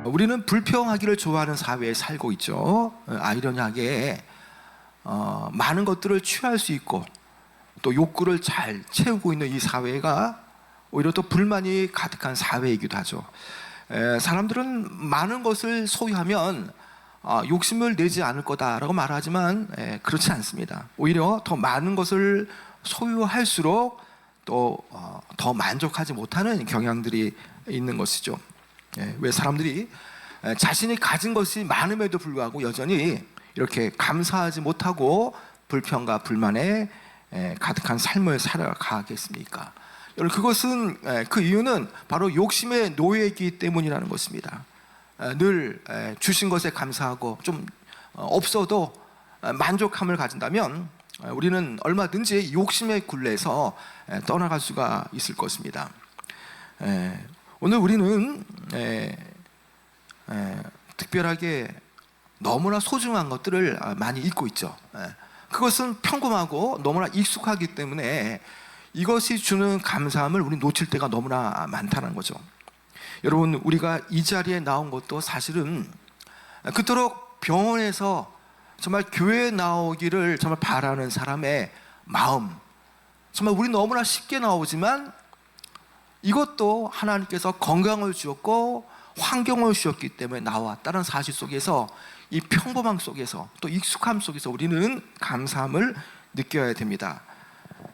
우리는 불평하기를 좋아하는 사회에 살고 있죠. 아이러니하게 많은 것들을 취할 수 있고 또 욕구를 잘 채우고 있는 이 사회가 오히려 또 불만이 가득한 사회이기도 하죠. 사람들은 많은 것을 소유하면 욕심을 내지 않을 거다라고 말하지만 그렇지 않습니다. 오히려 더 많은 것을 소유할수록 또 더 만족하지 못하는 경향들이 있는 것이죠. 왜 사람들이 자신이 가진 것이 많음에도 불구하고 여전히 이렇게 감사하지 못하고 불평과 불만에 가득한 삶을 살아가겠습니까? 여러분, 그것은 그 이유는 바로 욕심의 노예이기 때문이라는 것입니다. 늘 주신 것에 감사하고 좀 없어도 만족함을 가진다면 우리는 얼마든지 욕심의 굴레에서 떠나갈 수가 있을 것입니다. 오늘 우리는 특별하게 너무나 소중한 것들을 많이 잊고 있죠. 그것은 평범하고 너무나 익숙하기 때문에 이것이 주는 감사함을 우리 놓칠 때가 너무나 많다는 거죠. 여러분, 우리가 이 자리에 나온 것도 사실은 그토록 병원에서 정말 교회에 나오기를 정말 바라는 사람의 마음, 정말 우리 너무나 쉽게 나오지만 이것도 하나님께서 건강을 주었고 환경을 주었기 때문에 나왔다는 사실 속에서, 이 평범함 속에서 또 익숙함 속에서 우리는 감사함을 느껴야 됩니다.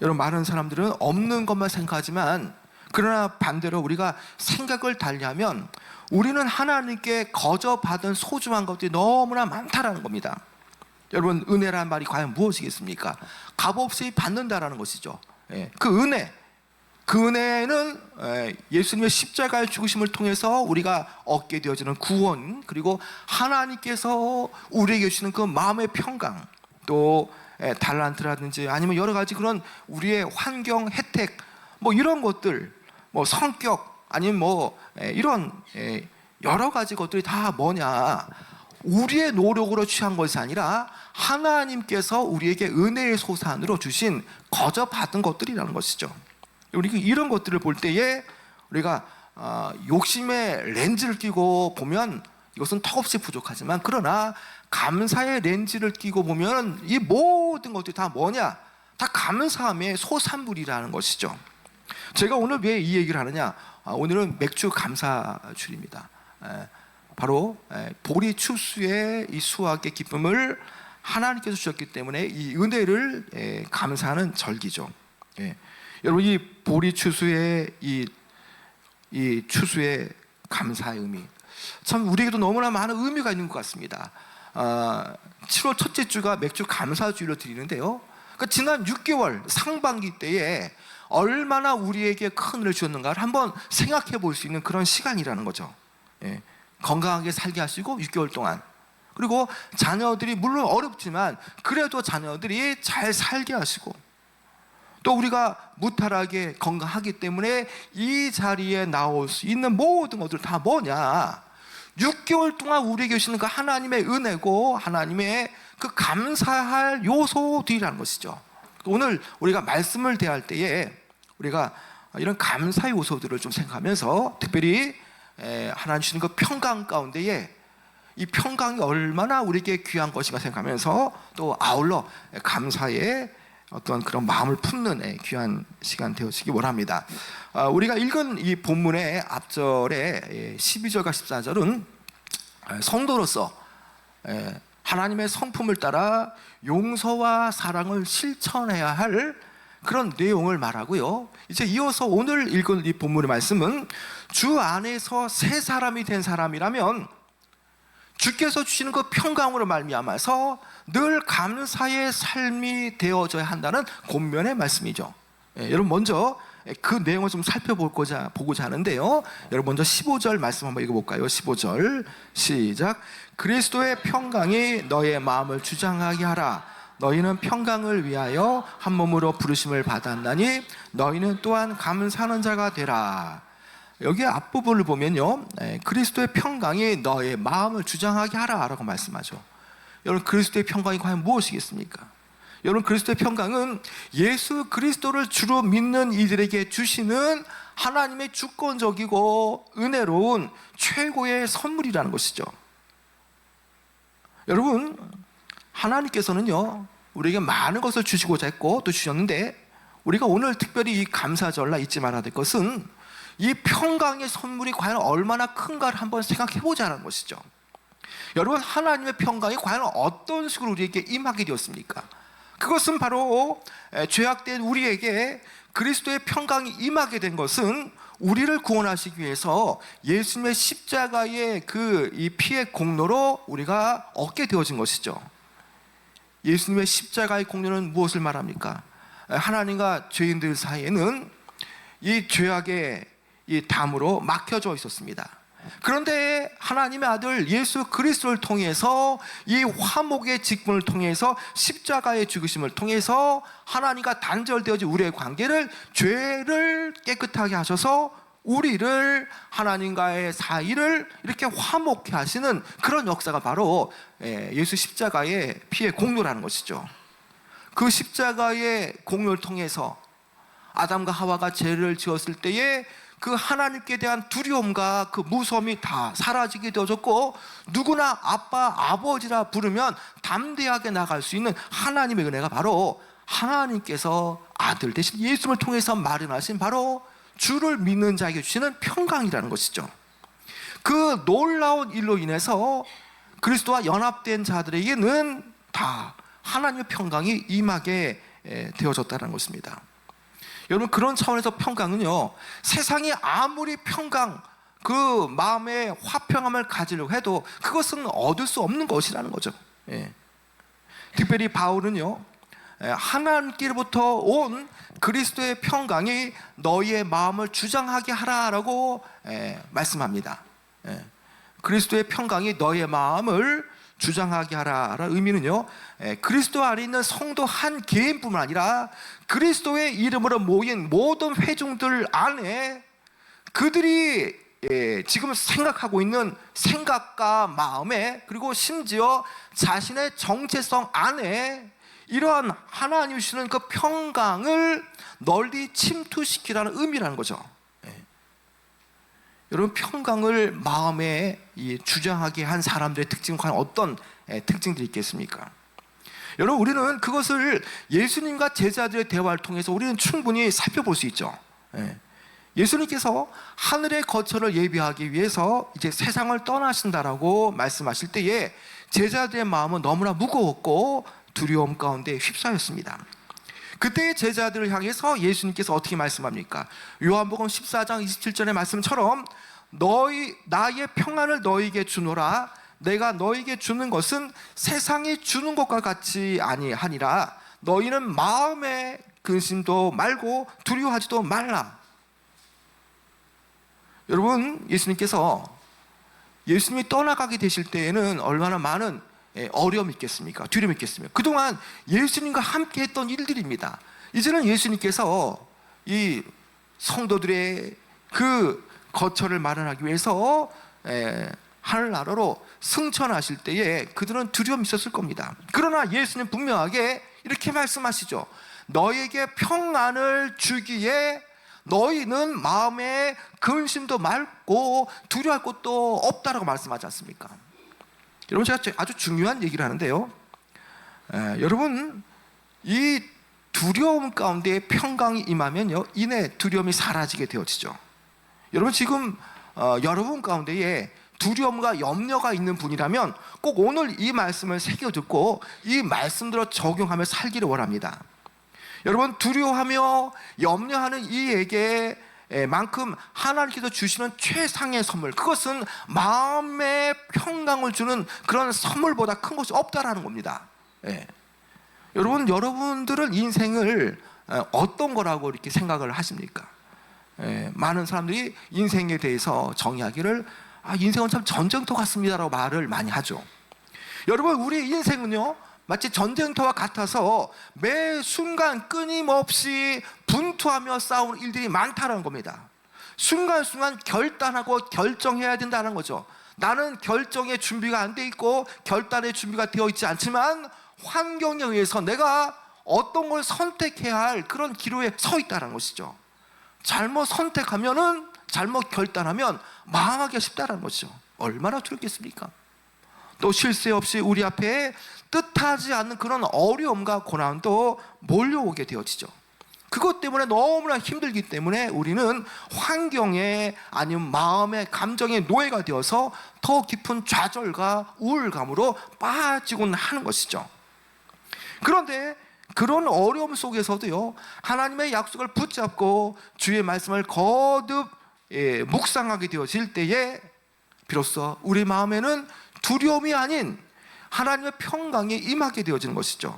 여러분, 많은 사람들은 없는 것만 생각하지만, 그러나 반대로 우리가 생각을 달리하면 우리는 하나님께 거저 받은 소중한 것들이 너무나 많다라는 겁니다. 여러분, 은혜란 말이 과연 무엇이겠습니까? 값없이 받는다라는 것이죠. 그 은혜는 예수님의 십자가의 죽으심을 통해서 우리가 얻게 되어지는 구원, 그리고 하나님께서 우리에게 주시는 그 마음의 평강, 또 달란트라든지 아니면 여러 가지 그런 우리의 환경, 혜택, 뭐 이런 것들, 뭐 성격, 아니면 이런 여러 가지 것들이 다 뭐냐, 우리의 노력으로 취한 것이 아니라 하나님께서 우리에게 은혜의 소산으로 주신 거저 받은 것들이라는 것이죠. 우리 이런 것들을 볼 때에 우리가 욕심의 렌즈를 끼고 보면 이것은 턱없이 부족하지만, 그러나 감사의 렌즈를 끼고 보면 이 모든 것들이 다 뭐냐, 다 감사함의 소산물이라는 것이죠. 제가 오늘 왜 이 얘기를 하느냐, 오늘은 맥주 감사주일입니다. 바로 보리 추수의 이 수확의 기쁨을 하나님께서 주셨기 때문에 이 은혜를 감사하는 절기죠. 여러분, 이 보리 추수의 이 추수의 감사의 의미, 참 우리에게도 너무나 많은 의미가 있는 것 같습니다. 7월 첫째 주가 맥주 감사주일로 드리는데요, 그러니까 지난 6개월 상반기 때에 얼마나 우리에게 큰 은혜를 주었는가를 한번 생각해 볼 수 있는 그런 시간이라는 거죠. 건강하게 살게 하시고 6개월 동안, 그리고 자녀들이 물론 어렵지만 그래도 자녀들이 잘 살게 하시고, 또 우리가 무탈하게 건강하기 때문에 이 자리에 나올 수 있는 모든 것들 다 뭐냐, 6개월 동안 우리에게 주시는 그 하나님의 은혜고 하나님의 그 감사할 요소들이라는 것이죠. 오늘 우리가 말씀을 대할 때에 우리가 이런 감사의 요소들을 좀 생각하면서, 특별히 하나님 주시는 그 평강 가운데에 이 평강이 얼마나 우리에게 귀한 것인가 생각하면서, 또 아울러 감사의 어떤 그런 마음을 품는 귀한 시간 되어지기 원합니다. 우리가 읽은 이 본문의 앞절에 12절과 14절은 성도로서 하나님의 성품을 따라 용서와 사랑을 실천해야 할 그런 내용을 말하고요, 이제 이어서 오늘 읽은 이 본문의 말씀은 주 안에서 새 사람이 된 사람이라면 주께서 주시는 그 평강으로 말미암아서 늘 감사의 삶이 되어져야 한다는 권면의 말씀이죠. 여러분, 먼저 그 내용을 좀 살펴보고자 하는데요, 여러분 먼저 15절 말씀 한번 읽어볼까요? 15절 시작. 그리스도의 평강이 너의 마음을 주장하게 하라. 너희는 평강을 위하여 한 몸으로 부르심을 받았나니 너희는 또한 감사하는 자가 되라. 여기 앞부분을 보면요, 그리스도의 평강이 너의 마음을 주장하게 하라 라고 말씀하죠. 여러분, 그리스도의 평강이 과연 무엇이겠습니까? 여러분, 그리스도의 평강은 예수 그리스도를 주로 믿는 이들에게 주시는 하나님의 주권적이고 은혜로운 최고의 선물이라는 것이죠. 여러분, 하나님께서는요 우리에게 많은 것을 주시고자 했고 또 주셨는데, 우리가 오늘 특별히 이 감사절날 잊지 말아야 될 것은 이 평강의 선물이 과연 얼마나 큰가를 한번 생각해 보자는 것이죠. 여러분, 하나님의 평강이 과연 어떤 식으로 우리에게 임하게 되었습니까? 그것은 바로 죄악된 우리에게 그리스도의 평강이 임하게 된 것은 우리를 구원하시기 위해서 예수님의 십자가의 이 피의 공로로 우리가 얻게 되어진 것이죠. 예수님의 십자가의 공로는 무엇을 말합니까? 하나님과 죄인들 사이에는 이 죄악의 이 담으로 막혀져 있었습니다. 그런데 하나님의 아들 예수 그리스도를 통해서, 이 화목의 직분을 통해서, 십자가의 죽으심을 통해서 하나님과 단절되어진 우리의 관계를, 죄를 깨끗하게 하셔서 우리를, 하나님과의 사이를 이렇게 화목케 하시는 그런 역사가 바로 예수 십자가의 피의 공로라는 것이죠. 그 십자가의 공로를 통해서 아담과 하와가 죄를 지었을 때에 그 하나님께 대한 두려움과 그 무서움이 다 사라지게 되어졌고, 누구나 아빠, 아버지라 부르면 담대하게 나갈 수 있는 하나님의 은혜가 바로 하나님께서 아들 대신 예수님을 통해서 마련하신 바로 주를 믿는 자에게 주시는 평강이라는 것이죠. 그 놀라운 일로 인해서 그리스도와 연합된 자들에게는 다 하나님의 평강이 임하게 되어졌다는 것입니다. 여러분, 그런 차원에서 평강은요, 세상이 아무리 평강, 그 마음의 화평함을 가지려고 해도 그것은 얻을 수 없는 것이라는 거죠. 특별히 바울은요, 하나님께로부터 온 그리스도의 평강이 너희의 마음을 주장하게 하라라고 말씀합니다. 그리스도의 평강이 너희의 마음을 주장하게 하라라는 의미는요, 그리스도 안에 있는 성도 한 개인뿐만 아니라 그리스도의 이름으로 모인 모든 회중들 안에 그들이 지금 생각하고 있는 생각과 마음에, 그리고 심지어 자신의 정체성 안에 이러한 하나님이 주시는 그 평강을 널리 침투시키라는 의미라는 거죠. 여러분, 평강을 마음에 주장하게 한 사람들의 특징은 과연 어떤 특징들이 있겠습니까? 여러분, 우리는 그것을 예수님과 제자들의 대화를 통해서 우리는 충분히 살펴볼 수 있죠. 예수님께서 하늘의 거처를 예비하기 위해서 이제 세상을 떠나신다라고 말씀하실 때에 제자들의 마음은 너무나 무거웠고 두려움 가운데 휩싸였습니다. 그때의 제자들을 향해서 예수님께서 어떻게 말씀합니까? 요한복음 14장 27절의 말씀처럼 나의 평안을 너희에게 주노라. 내가 너희에게 주는 것은 세상이 주는 것과 같이 아니하니라. 너희는 마음에 근심도 말고 두려워하지도 말라. 여러분, 예수님께서 예수님이 떠나가게 되실 때에는 얼마나 많은 어려움이 있겠습니까? 두려움이 있겠습니까? 그동안 예수님과 함께 했던 일들입니다. 이제는 예수님께서 이 성도들의 그 거처를 마련하기 위해서 하늘나라로 승천하실 때에 그들은 두려움이 있었을 겁니다. 그러나 예수님 분명하게 이렇게 말씀하시죠. 너에게 평안을 주기에 너희는 마음에 근심도 말고 두려워할 것도 없다라고 말씀하지 않습니까? 여러분, 제가 아주 중요한 얘기를 하는데요, 여러분, 이 두려움 가운데 평강이 임하면요, 이내 두려움이 사라지게 되어지죠. 여러분, 지금 여러분 가운데에 두려움과 염려가 있는 분이라면 꼭 오늘 이 말씀을 새겨 듣고 이 말씀대로 적용하며 살기를 원합니다. 여러분, 두려워하며 염려하는 이에게 만큼 하나님께서 주시는 최상의 선물, 그것은 마음의 평강을 주는 그런 선물보다 큰 것이 없다라는 겁니다. 여러분, 여러분들은 인생을 어떤 거라고 이렇게 생각을 하십니까? 많은 사람들이 인생에 대해서 정의하기를 인생은 참 전쟁터 같습니다라고 말을 많이 하죠. 여러분, 우리의 인생은요, 마치 전쟁터와 같아서 매 순간 끊임없이 분투하며 싸우는 일들이 많다는 겁니다. 순간순간 결단하고 결정해야 된다는 거죠. 나는 결정의 준비가 안 돼 있고 결단의 준비가 되어 있지 않지만 환경에 의해서 내가 어떤 걸 선택해야 할 그런 기로에 서 있다는 것이죠. 잘못 선택하면은, 잘못 결단하면 망하기가 쉽다는 거죠. 얼마나 두렵겠습니까? 또 쉴 새 없이 우리 앞에 뜻하지 않는 그런 어려움과 고난도 몰려오게 되어지죠. 그것 때문에 너무나 힘들기 때문에 우리는 환경에, 아니면 마음의 감정의 노예가 되어서 더 깊은 좌절과 우울감으로 빠지곤 하는 것이죠. 그런데 그런 어려움 속에서도요, 하나님의 약속을 붙잡고 주의 말씀을 거듭 묵상하게 되어질 때에 비로소 우리 마음에는 두려움이 아닌 하나님의 평강이 임하게 되어지는 것이죠.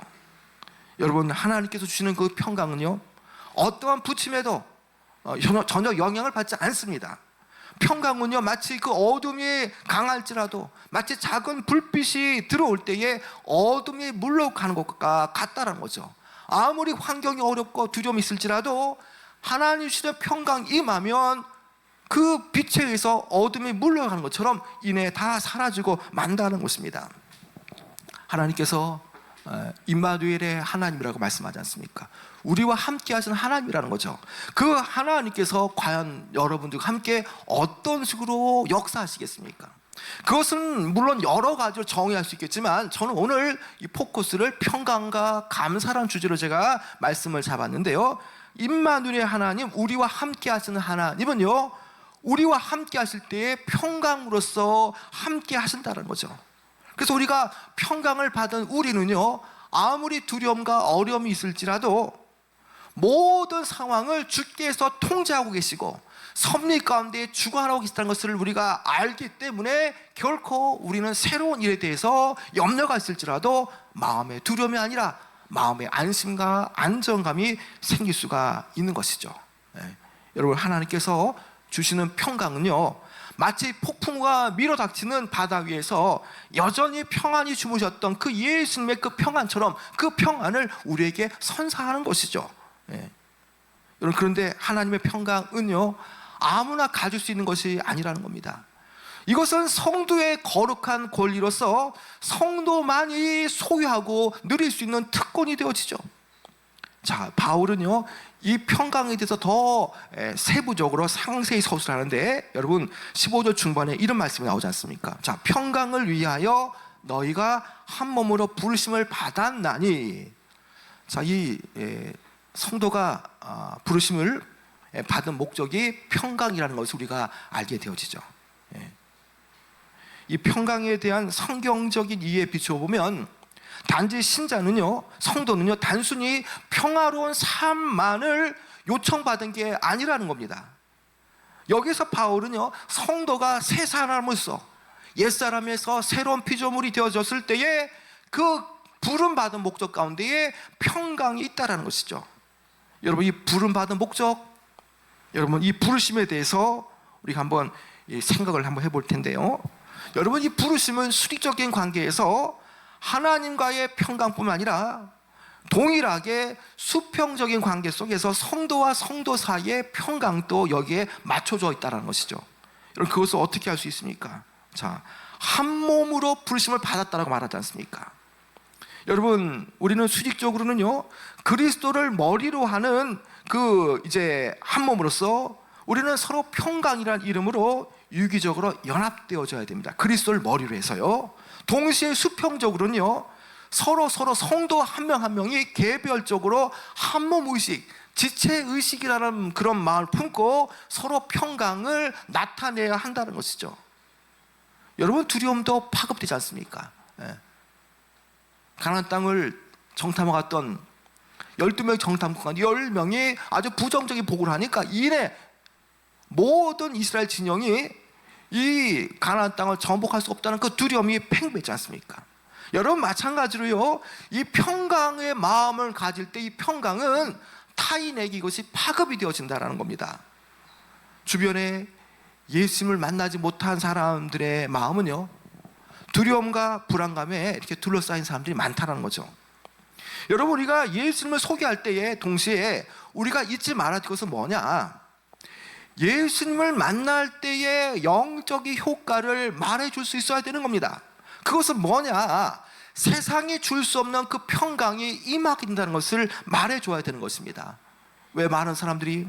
여러분, 하나님께서 주시는 그 평강은요, 어떠한 부침에도 전혀 영향을 받지 않습니다. 평강은요, 마치 그 어둠이 강할지라도, 마치 작은 불빛이 들어올 때에 어둠이 물러가는 것과 같다는 거죠. 아무리 환경이 어렵고 두려움이 있을지라도 하나님 주시는 평강 임하면 그 빛에 의해서 어둠이 물러가는 것처럼 이내 다 사라지고 만다는 것입니다. 하나님께서 임마누엘의 하나님이라고 말씀하지 않습니까? 우리와 함께 하시는 하나님이라는 거죠. 그 하나님께서 과연 여러분들과 함께 어떤 식으로 역사하시겠습니까? 그것은 물론 여러 가지로 정의할 수 있겠지만, 저는 오늘 이 포커스를 평강과 감사라는 주제로 제가 말씀을 잡았는데요, 임마누엘의 하나님, 우리와 함께 하시는 하나님은요, 우리와 함께 하실 때에 평강으로서 함께 하신다는 거죠. 그래서 우리가 평강을 받은 우리는요, 아무리 두려움과 어려움이 있을지라도 모든 상황을 주께서 통제하고 계시고 섭리 가운데 주관하고 계시다는 것을 우리가 알기 때문에 결코 우리는 새로운 일에 대해서 염려가 있을지라도 마음의 두려움이 아니라 마음의 안심과 안정감이 생길 수가 있는 것이죠. 여러분, 하나님께서 주시는 평강은요, 마치 폭풍과 밀어닥치는 바다 위에서 여전히 평안히 주무셨던 그 예수님의 그 평안처럼 그 평안을 우리에게 선사하는 것이죠. 여러분, 그런데 하나님의 평강은요, 아무나 가질 수 있는 것이 아니라는 겁니다. 이것은 성도의 거룩한 권리로서 성도만이 소유하고 누릴 수 있는 특권이 되어지죠. 자, 바울은요, 이 평강에 대해서 더 세부적으로 상세히 서술을 하는데, 여러분 15절 중반에 이런 말씀이 나오지 않습니까? 자, 평강을 위하여 너희가 한 몸으로 부르심을 받았나니. 자, 이 성도가 부르심을 받은 목적이 평강이라는 것을 우리가 알게 되어지죠. 이 평강에 대한 성경적인 이해에 비추어 보면 단지 신자는요, 성도는요, 단순히 평화로운 삶만을 요청받은 게 아니라는 겁니다. 여기서 바울은요, 성도가 새 사람으로서 옛사람에서 새로운 피조물이 되어졌을 때에 그 부름받은 목적 가운데에 평강이 있다는 것이죠. 여러분, 이 부름받은 목적, 여러분, 이 부르심에 대해서 우리가 한번 생각을 한번 해볼 텐데요, 여러분, 이 부르심은 수리적인 관계에서 하나님과의 평강뿐만 아니라 동일하게 수평적인 관계 속에서 성도와 성도 사이의 평강도 여기에 맞춰져 있다는 것이죠. 여러분, 그것을 어떻게 할 수 있습니까? 자, 한 몸으로 부르심을 받았다라고 말하지 않습니까? 여러분, 우리는 수직적으로는요, 그리스도를 머리로 하는 그 이제 한 몸으로서 우리는 서로 평강이라는 이름으로 유기적으로 연합되어져야 됩니다. 그리스도를 머리로 해서요. 동시에 수평적으로는요, 서로 성도 한 명 한 명이 개별적으로 한 몸 의식, 지체 의식이라는 그런 마음을 품고 서로 평강을 나타내야 한다는 것이죠. 여러분, 두려움도 파급되지 않습니까? 가나안 땅을 정탐하고 갔던 12명의 정탐꾼 10명이 아주 부정적인 보고를 하니까 이내 모든 이스라엘 진영이 이 가나안 땅을 정복할 수 없다는 그 두려움이 팽배했지 않습니까? 여러분, 마찬가지로요, 이 평강의 마음을 가질 때 이 평강은 타인에게 이것이 파급이 되어진다는 겁니다. 주변에 예수님을 만나지 못한 사람들의 마음은요, 두려움과 불안감에 이렇게 둘러싸인 사람들이 많다는 거죠. 여러분, 우리가 예수님을 소개할 때에 동시에 우리가 잊지 말아야 될 것은 뭐냐? 예수님을 만날 때의 영적인 효과를 말해줄 수 있어야 되는 겁니다. 그것은 뭐냐? 세상이 줄 수 없는 그 평강이 임하게 된다는 것을 말해줘야 되는 것입니다. 왜 많은 사람들이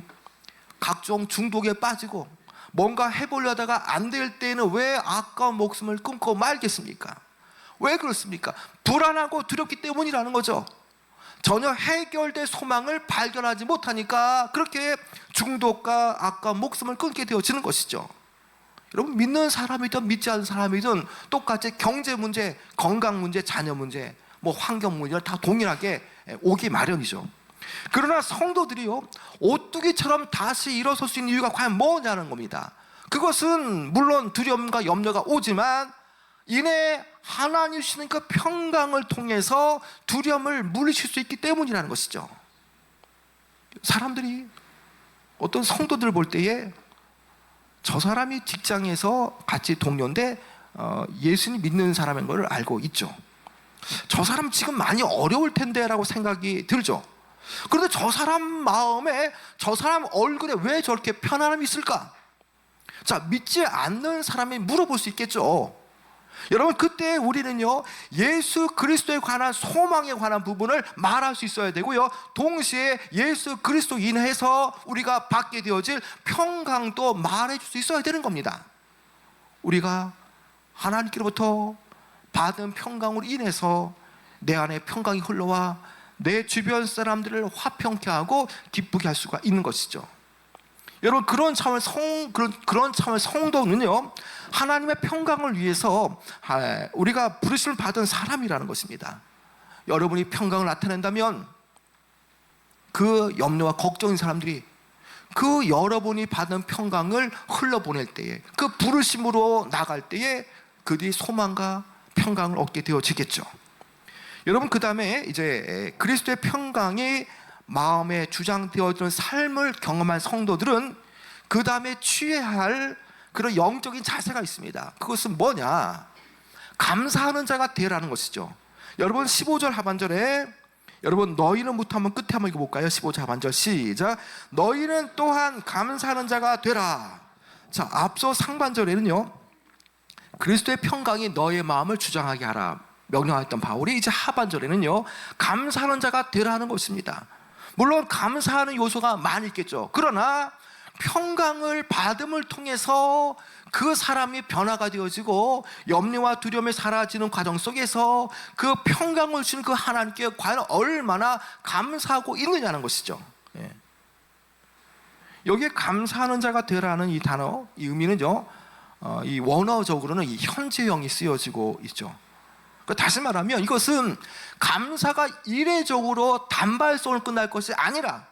각종 중독에 빠지고 뭔가 해보려다가 안 될 때에는 왜 아까운 목숨을 끊고 말겠습니까? 왜 그렇습니까? 불안하고 두렵기 때문이라는 거죠. 전혀 해결될 소망을 발견하지 못하니까 그렇게 중독과 아까운 목숨을 끊게 되어지는 것이죠. 여러분, 믿는 사람이든 믿지 않는 사람이든 똑같이 경제 문제, 건강 문제, 자녀 문제, 뭐 환경 문제 다 동일하게 오기 마련이죠. 그러나 성도들이요, 오뚜기처럼 다시 일어설 수 있는 이유가 과연 뭐냐는 겁니다. 그것은 물론 두려움과 염려가 오지만 이내 하나님 주시는 그 평강을 통해서 두려움을 물리칠 수 있기 때문이라는 것이죠. 사람들이 어떤 성도들을 볼 때에 저 사람이 직장에서 같이 동료인데 예수님 믿는 사람인 걸 알고 있죠. 저 사람 지금 많이 어려울 텐데 라고 생각이 들죠. 그런데 저 사람 마음에, 저 사람 얼굴에 왜 저렇게 편안함이 있을까? 자, 믿지 않는 사람이 물어볼 수 있겠죠. 여러분, 그때 우리는요, 예수 그리스도에 관한 소망에 관한 부분을 말할 수 있어야 되고요, 동시에 예수 그리스도 인해서 우리가 받게 되어질 평강도 말해 줄 수 있어야 되는 겁니다. 우리가 하나님께로부터 받은 평강으로 인해서 내 안에 평강이 흘러와 내 주변 사람들을 화평케 하고 기쁘게 할 수가 있는 것이죠. 여러분, 그런 차원의 성도는요, 하나님의 평강을 위해서 우리가 부르심을 받은 사람이라는 것입니다. 여러분이 평강을 나타낸다면 그 염려와 걱정인 사람들이 그 여러분이 받은 평강을 흘러보낼 때에, 그 부르심으로 나갈 때에 그들이 소망과 평강을 얻게 되어지겠죠. 여러분, 그 다음에 이제 그리스도의 평강이 마음에 주장되어지는 삶을 경험한 성도들은 그 다음에 취해야 할 그런 영적인 자세가 있습니다. 그것은 뭐냐? 감사하는 자가 되라는 것이죠. 여러분, 15절 하반절에, 여러분 너희는부터 한번 끝에 한번 읽어볼까요? 15절 하반절 시작. 너희는 또한 감사하는 자가 되라. 자, 앞서 상반절에는요, 그리스도의 평강이 너의 마음을 주장하게 하라 명령하였던 바울이, 이제 하반절에는요, 감사하는 자가 되라는 것입니다. 물론 감사하는 요소가 많이 있겠죠. 그러나 평강을 받음을 통해서 그 사람이 변화가 되어지고 염려와 두려움이 사라지는 과정 속에서 그 평강을 주는 그 하나님께 과연 얼마나 감사하고 있느냐는 것이죠. 예. 여기에 감사하는 자가 되라는 이 단어, 이 의미는요, 이 원어적으로는 이 현재형이 쓰여지고 있죠. 다시 말하면 이것은 감사가 이례적으로 단발성으로 끝날 것이 아니라,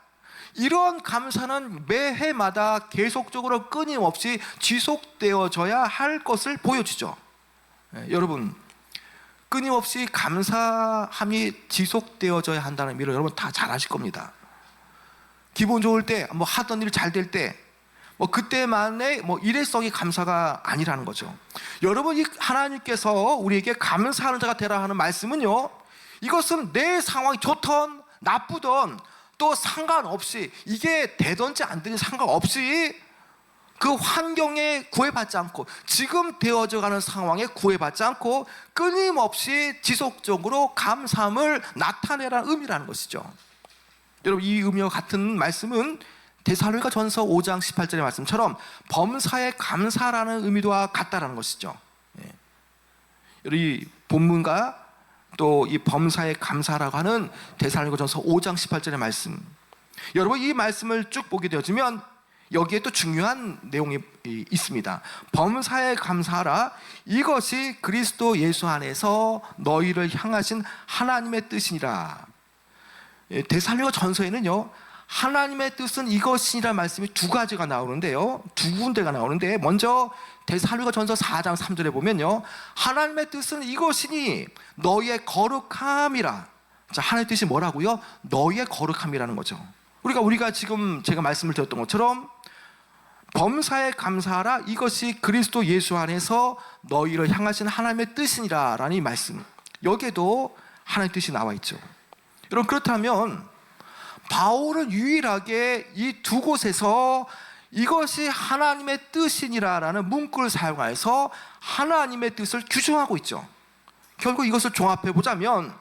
이런 감사는 매해마다 계속적으로 끊임없이 지속되어져야 할 것을 보여주죠. 여러분, 끊임없이 감사함이 지속되어져야 한다는 의미를 여러분 다 잘 아실 겁니다. 기분 좋을 때, 뭐 하던 일 잘 될 때, 뭐 그때만의 뭐 일회성이 감사가 아니라는 거죠. 여러분, 이 하나님께서 우리에게 감사하는 자가 되라 하는 말씀은요, 이것은 내 상황이 좋던 나쁘던 또 상관없이, 이게 되든지 안 되든지 상관없이 그 환경에 구애받지 않고, 지금 되어져 가는 상황에 구애받지 않고 끊임없이 지속적으로 감사함을 나타내라는 의미라는 것이죠. 여러분, 이 의미와 같은 말씀은 데살로니가 전서 5장 18절의 말씀처럼 범사에 감사라는 의미와 같다라는 것이죠. 이 본문과 또 이 범사에 감사라고 하는 데살로니가 전서 5장 18절의 말씀, 여러분 이 말씀을 쭉 보게 되어지면 여기에 또 중요한 내용이 있습니다. 범사에 감사하라, 이것이 그리스도 예수 안에서 너희를 향하신 하나님의 뜻이니라. 데살로니가 전서에는요, 하나님의 뜻은 이것이라는 말씀이 두 가지가 나오는데요, 두 군데가 나오는데, 먼저 데살로니가 전서 4장 3절에 보면요, 하나님의 뜻은 이것이니 너희의 거룩함이라. 자, 하나님의 뜻이 뭐라고요? 너희의 거룩함이라는 거죠. 우리가 지금 제가 말씀을 드렸던 것처럼 범사에 감사하라, 이것이 그리스도 예수 안에서 너희를 향하신 하나님의 뜻이니라 라는 이 말씀, 여기에도 하나님의 뜻이 나와 있죠. 여러분, 그렇다면 바울은 유일하게 이 두 곳에서 이것이 하나님의 뜻이니라라는 문구를 사용해서 하나님의 뜻을 규정하고 있죠. 결국 이것을 종합해 보자면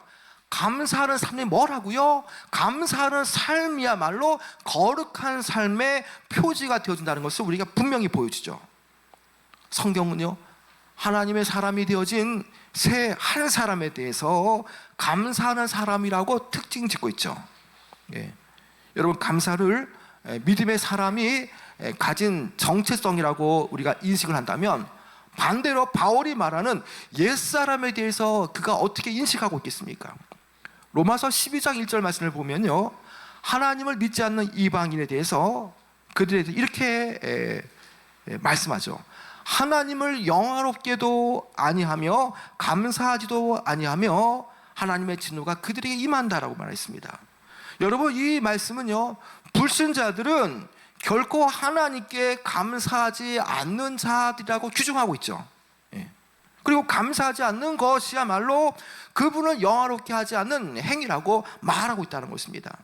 감사하는 삶이 뭐라고요? 감사하는 삶이야말로 거룩한 삶의 표지가 되어진다는 것을 우리가 분명히 보여주죠. 성경은요, 하나님의 사람이 되어진 새 한 사람에 대해서 감사하는 사람이라고 특징 짓고 있죠. 예. 여러분, 감사를 믿음의 사람이 가진 정체성이라고 우리가 인식을 한다면, 반대로 바울이 말하는 옛사람에 대해서 그가 어떻게 인식하고 있겠습니까? 로마서 12장 1절 말씀을 보면요, 하나님을 믿지 않는 이방인에 대해서 그들에 대해서 이렇게 말씀하죠. 하나님을 영화롭게도 아니하며 감사하지도 아니하며 하나님의 진노가 그들에게 임한다라고 말했습니다. 여러분, 이 말씀은요, 불신자들은 결코 하나님께 감사하지 않는 자들이라고 규정하고 있죠. 그리고 감사하지 않는 것이야말로 그분을 영화롭게 하지 않는 행위라고 말하고 있다는 것입니다.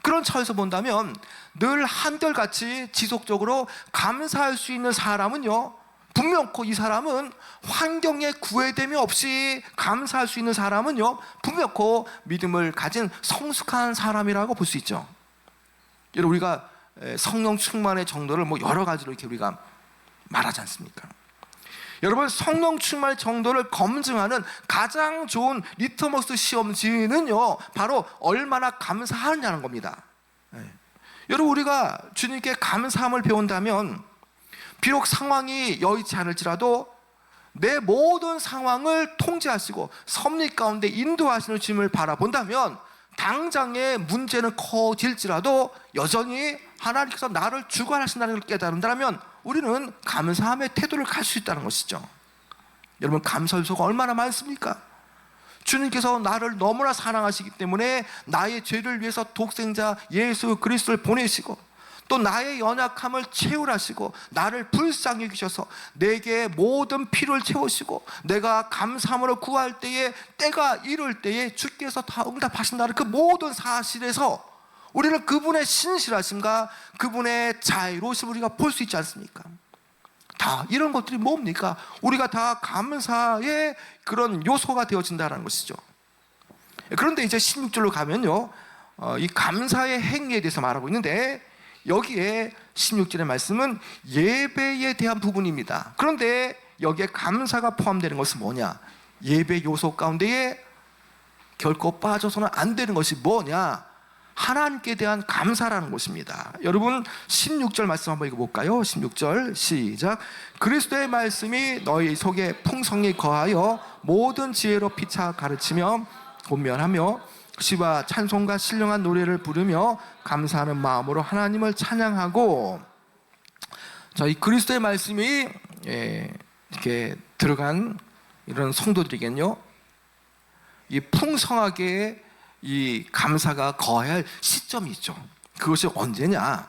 그런 차에서 본다면 늘 한결같이 지속적으로 감사할 수 있는 사람은요, 분명코 이 사람은 환경에 구애됨이 없이 감사할 수 있는 사람은요, 분명코 믿음을 가진 성숙한 사람이라고 볼 수 있죠. 여러분, 우리가 성령 충만의 정도를 여러 가지로 이렇게 우리가 말하지 않습니까? 여러분, 성령 충만의 정도를 검증하는 가장 좋은 리터머스 시험지는요, 바로 얼마나 감사하느냐는 겁니다. 여러분, 우리가 주님께 감사함을 배운다면 비록 상황이 여의치 않을지라도 내 모든 상황을 통제하시고 섭리 가운데 인도하시는 주님을 바라본다면 당장의 문제는 커질지라도 여전히 하나님께서 나를 주관하신다는 걸 깨달은다면 우리는 감사함의 태도를 갈 수 있다는 것이죠. 여러분, 감사 요소가 얼마나 많습니까? 주님께서 나를 너무나 사랑하시기 때문에 나의 죄를 위해서 독생자 예수 그리스도를 보내시고, 또 나의 연약함을 채우라시고 나를 불쌍히 여기셔서 내게 모든 필요를 채우시고, 내가 감사함으로 구할 때에 때가 이를 때에 주께서 다 응답하신다는 그 모든 사실에서 우리는 그분의 신실하심과 그분의 자애로우심을 우리가 볼 수 있지 않습니까? 다 이런 것들이 뭡니까? 우리가 다 감사의 그런 요소가 되어진다는 것이죠. 그런데 이제 16절로 가면요, 이 감사의 행위에 대해서 말하고 있는데, 여기에 16절의 말씀은 예배에 대한 부분입니다. 그런데 여기에 감사가 포함되는 것은 뭐냐? 예배 요소 가운데에 결코 빠져서는 안 되는 것이 뭐냐? 하나님께 대한 감사라는 것입니다. 여러분, 16절 말씀 한번 읽어볼까요? 16절 시작. 그리스도의 말씀이 너희 속에 풍성히 거하여 모든 지혜로 피차 가르치며 권면하며 시와 찬송과 신령한 노래를 부르며 감사하는 마음으로 하나님을 찬양하고. 자, 이 그리스도의 말씀이 이렇게 들어간 이런 성도들에게는요, 이 풍성하게 이 감사가 거해야 할 시점이 있죠. 그것이 언제냐?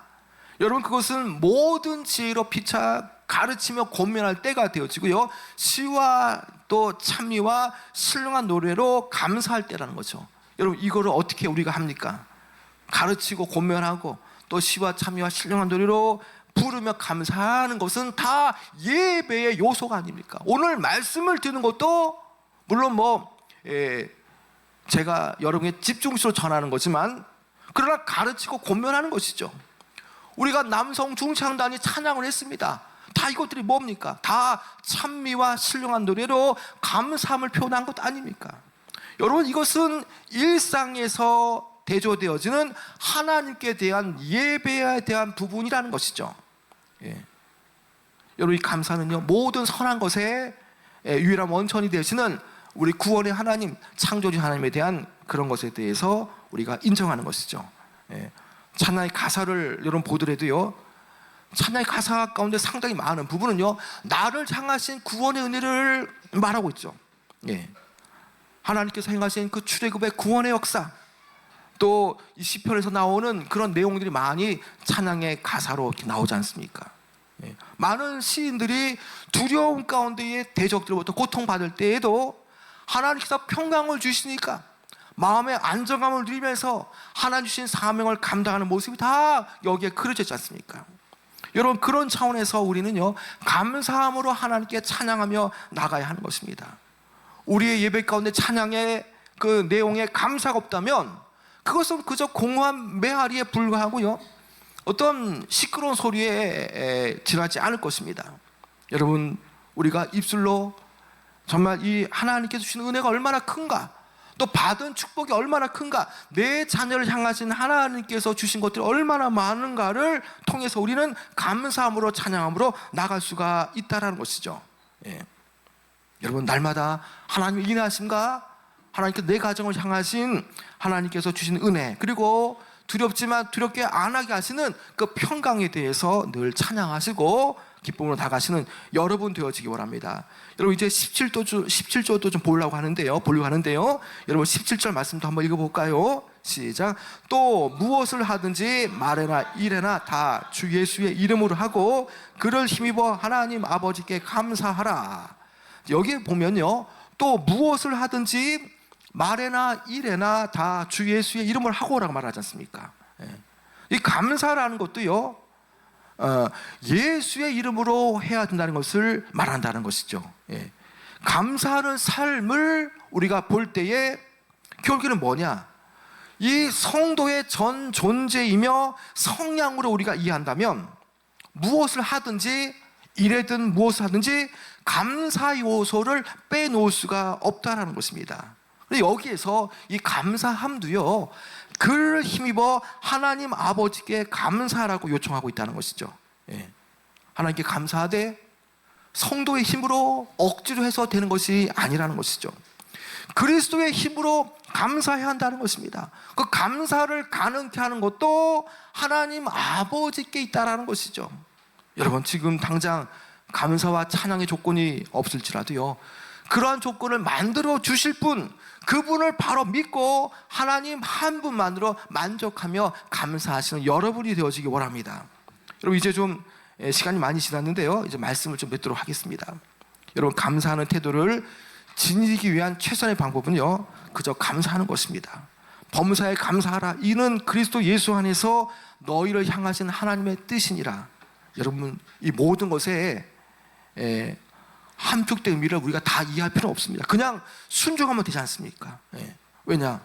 여러분, 그것은 모든 지혜로 피차 가르치며 권면할 때가 되어지고요, 시와 또 찬미와 신령한 노래로 감사할 때라는 거죠. 여러분, 이거를 어떻게 우리가 합니까? 가르치고 권면하고 또 시와 찬미와 신령한 노래로 부르며 감사하는 것은 다 예배의 요소가 아닙니까? 오늘 말씀을 듣는 것도 물론 제가 여러분에게 집중적으로 전하는 거지만, 그러나 가르치고 권면하는 것이죠. 우리가 남성 중창단이 찬양을 했습니다. 다 이것들이 뭡니까? 다 찬미와 신령한 노래로 감사함을 표현한 것 아닙니까? 여러분, 이것은 일상에서 대조되어지는 하나님께 대한 예배에 대한 부분이라는 것이죠. 여러분, 이 감사는요, 모든 선한 것에 유일한 원천이 되시는 우리 구원의 하나님, 창조주 하나님에 대한 그런 것에 대해서 우리가 인정하는 것이죠. 찬양의 가사를 여러분 보더라도요, 찬양의 가사 가운데 상당히 많은 부분은요, 나를 향하신 구원의 은혜를 말하고 있죠. 하나님께서 행하신 그 출애굽의 구원의 역사, 또 이 시편에서 나오는 그런 내용들이 많이 찬양의 가사로 이렇게 나오지 않습니까? 많은 시인들이 두려움 가운데에 대적들로부터 고통받을 때에도 하나님께서 평강을 주시니까 마음의 안정감을 누리면서 하나님 주신 사명을 감당하는 모습이 다 여기에 그려져 있지 않습니까? 여러분, 그런 차원에서 우리는요, 감사함으로 하나님께 찬양하며 나가야 하는 것입니다. 우리의 예배 가운데 찬양의 그 내용에 감사가 없다면 그것은 그저 공허한 메아리에 불과하고요, 어떤 시끄러운 소리에 지나지 않을 것입니다. 여러분, 우리가 입술로 정말 이 하나님께서 주신 은혜가 얼마나 큰가, 또 받은 축복이 얼마나 큰가, 내 자녀를 향하신 하나님께서 주신 것들이 얼마나 많은가를 통해서 우리는 감사함으로 찬양함으로 나갈 수가 있다는 것이죠. 예. 여러분, 날마다 하나님의 인하심과 하나님께서 내 가정을 향하신 하나님께서 주신 은혜, 그리고 두렵지만 두렵게 안 하게 하시는 그 평강에 대해서 늘 찬양하시고 기쁨으로 나가시는 여러분 되어지기 바랍니다. 여러분, 이제 17절도 좀 보려고 하는데요. 여러분, 17절 말씀도 한번 읽어볼까요? 시작. 또 무엇을 하든지 말에나 일에나 다 주 예수의 이름으로 하고 그를 힘입어 하나님 아버지께 감사하라. 여기에 보면요, 또 무엇을 하든지 말에나 일에나 다 주 예수의 이름을 하고라고 말하지 않습니까? 이 감사라는 것도요, 예수의 이름으로 해야 된다는 것을 말한다는 것이죠. 감사하는 삶을 우리가 볼 때에 결국에는 뭐냐? 이 성도의 전 존재이며 성향으로 우리가 이해한다면 무엇을 하든지, 일에든 무엇을 하든지 감사 요소를 빼놓을 수가 없다는 것입니다. 여기에서 이 감사함도요, 그를 힘입어 하나님 아버지께 감사하라고 요청하고 있다는 것이죠. 하나님께 감사하되 성도의 힘으로 억지로 해서 되는 것이 아니라는 것이죠. 그리스도의 힘으로 감사해야 한다는 것입니다. 그 감사를 가능케 하는 것도 하나님 아버지께 있다는 것이죠. 여러분, 지금 당장 감사와 찬양의 조건이 없을지라도요, 그러한 조건을 만들어 주실 분, 그분을 바로 믿고 하나님 한 분만으로 만족하며 감사하시는 여러분이 되어지기 원합니다. 여러분, 이제 좀 시간이 많이 지났는데요, 이제 말씀을 좀 맺도록 하겠습니다. 여러분, 감사하는 태도를 지니기 위한 최선의 방법은요, 그저 감사하는 것입니다. 범사에 감사하라. 이는 그리스도 예수 안에서 너희를 향하신 하나님의 뜻이니라. 여러분, 이 모든 것에 함축된 의미를 우리가 다 이해할 필요는 없습니다. 그냥 순종하면 되지 않습니까? 왜냐?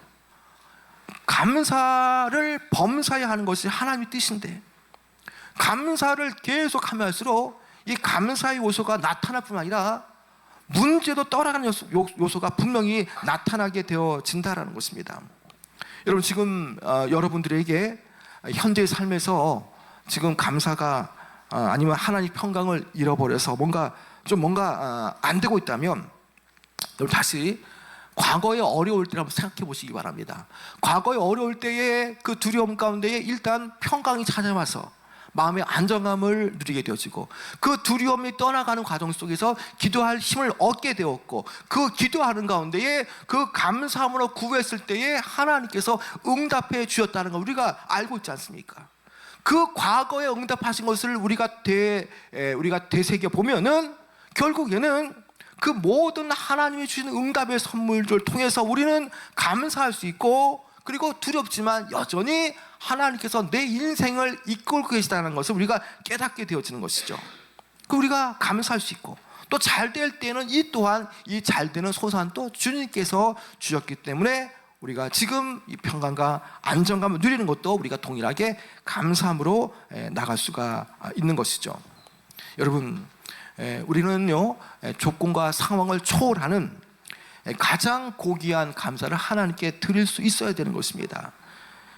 감사를 범사에 하는 것이 하나님의 뜻인데, 감사를 계속하면 할수록 이 감사의 요소가 나타날 뿐만 아니라 문제도 떠나가는 요소가 분명히 나타나게 되어진다는 것입니다. 여러분, 지금 여러분들에게 현재의 삶에서 지금 감사가 아니면 하나님의 평강을 잃어버려서 뭔가 안 되고 있다면, 여러분, 다시 과거의 어려울 때를 한번 생각해 보시기 바랍니다. 과거의 어려울 때의 그 두려움 가운데에 일단 평강이 찾아와서 마음의 안정감을 누리게 되어지고, 그 두려움이 떠나가는 과정 속에서 기도할 힘을 얻게 되었고, 그 기도하는 가운데에 그 감사함으로 구했을 때에 하나님께서 응답해 주셨다는 걸 우리가 알고 있지 않습니까? 그 과거에 응답하신 것을 우리가 되새겨 보면은 결국에는 그 모든 하나님이 주신 응답의 선물들을 통해서 우리는 감사할 수 있고, 그리고 두렵지만 여전히 하나님께서 내 인생을 이끌고 계시다는 것을 우리가 깨닫게 되어지는 것이죠. 그 우리가 감사할 수 있고, 또 잘 될 때는 이 또한 이 잘 되는 소산 또 주님께서 주셨기 때문에 우리가 지금 이 평강과 안정감을 누리는 것도 우리가 동일하게 감사함으로 나갈 수가 있는 것이죠. 여러분, 우리는요, 조건과 상황을 초월하는 가장 고귀한 감사를 하나님께 드릴 수 있어야 되는 것입니다.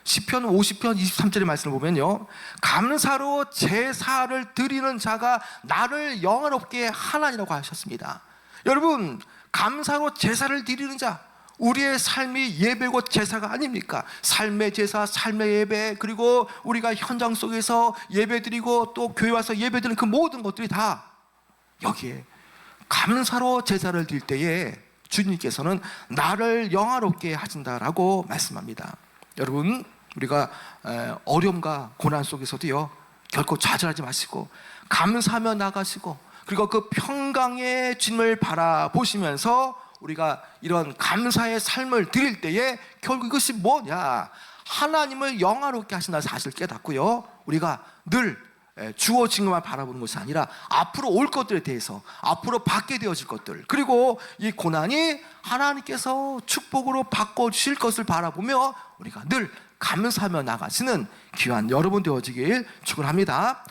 시편 50편 23절의 말씀을 보면요, 감사로 제사를 드리는 자가 나를 영화롭게 하나니라고 하셨습니다. 여러분, 감사로 제사를 드리는 자, 우리의 삶이 예배고 제사가 아닙니까? 삶의 제사, 삶의 예배, 그리고 우리가 현장 속에서 예배드리고 또 교회 와서 예배드리는 그 모든 것들이 다 여기에 감사로 제사를 드릴 때에 주님께서는 나를 영화롭게 하신다라고 말씀합니다. 여러분, 우리가 어려움과 고난 속에서도요, 결코 좌절하지 마시고 감사하며 나가시고, 그리고 그 평강의 주님을 바라보시면서 우리가 이런 감사의 삶을 드릴 때에 결국 이것이 뭐냐? 하나님을 영화롭게 하신다는 사실을 깨닫고요, 우리가 늘 주어진 것만 바라보는 것이 아니라 앞으로 올 것들에 대해서, 앞으로 받게 되어질 것들, 그리고 이 고난이 하나님께서 축복으로 바꿔주실 것을 바라보며 우리가 늘 감사하며 나가시는 귀한 여러분 되어지길 축원합니다.